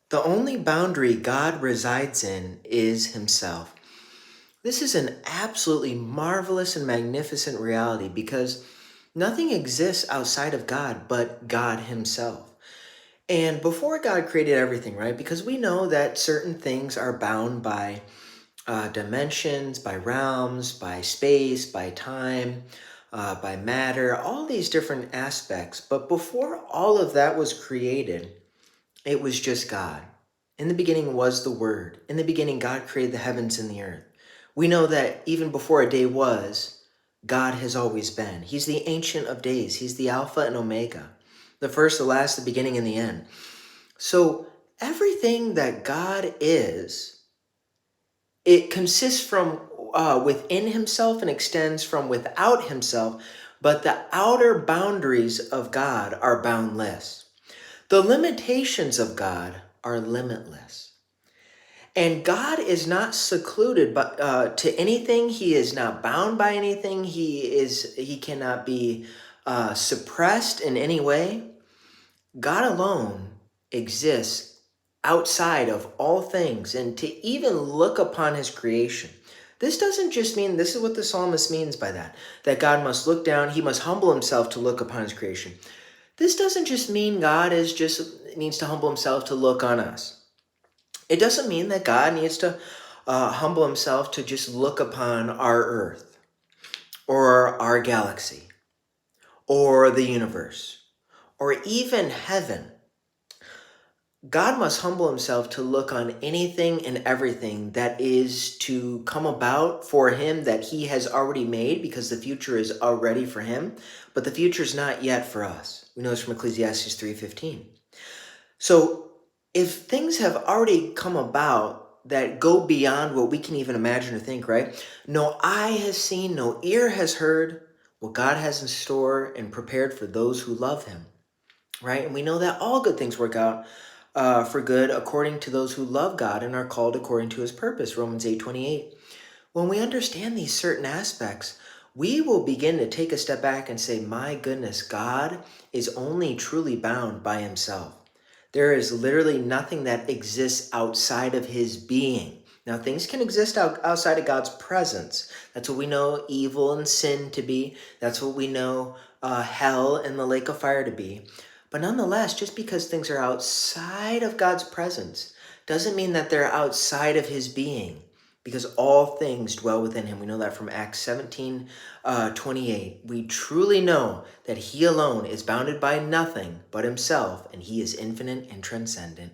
The only boundary God resides in is himself. This is an absolutely marvelous and magnificent reality because nothing exists outside of God but God himself. And before God created everything, right? Because we know that certain things are bound by dimensions, by realms, by space, by time, by matter, all these different aspects. But before all of that was created, it was just God. In the beginning was the Word. In the beginning, God created the heavens and the earth. We know that even before a day was, God has always been. He's the Ancient of Days. He's the Alpha and Omega, the first, the last, the beginning, and the end. So everything that God is, it consists from within himself and extends from without himself, but the outer boundaries of God are boundless. The limitations of God are limitless. And God is not secluded to anything. He is not bound by anything. He cannot be suppressed in any way. God alone exists outside of all things, and to even look upon his creation. This doesn't just mean, this is what the psalmist means by that God must look down, he must humble himself to look upon his creation. This doesn't just mean God needs to humble himself to look on us. It doesn't mean that God needs to humble himself to just look upon our earth or our galaxy or the universe or even heaven. God must humble himself to look on anything and everything that is to come about for him that he has already made, because the future is already for him, but the future is not yet for us. We know this from Ecclesiastes 3:15. So if things have already come about that go beyond what we can even imagine or think, right? No eye has seen, no ear has heard what God has in store and prepared for those who love him, right? And we know that all good things work out for good according to those who love God and are called according to his purpose, Romans 8:28. When we understand these certain aspects, we will begin to take a step back and say, my goodness, God is only truly bound by himself. There is literally nothing that exists outside of his being. Now, things can exist outside of God's presence. That's what we know evil and sin to be. That's what we know hell and the lake of fire to be. But nonetheless, just because things are outside of God's presence doesn't mean that they're outside of his being, because all things dwell within him. We know that from Acts 17:28. We truly know that he alone is bounded by nothing but himself, and he is infinite and transcendent.